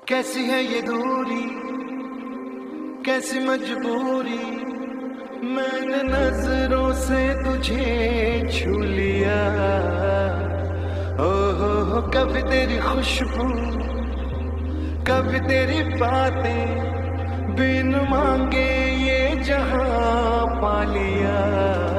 कैसी है ये दूरी, कैसी मजबूरी, मैंने नजरों से तुझे छू लिया। ओ हो, कभी तेरी खुशबू, कभी तेरी बातें, बिन मांगे ये जहां पा लिया।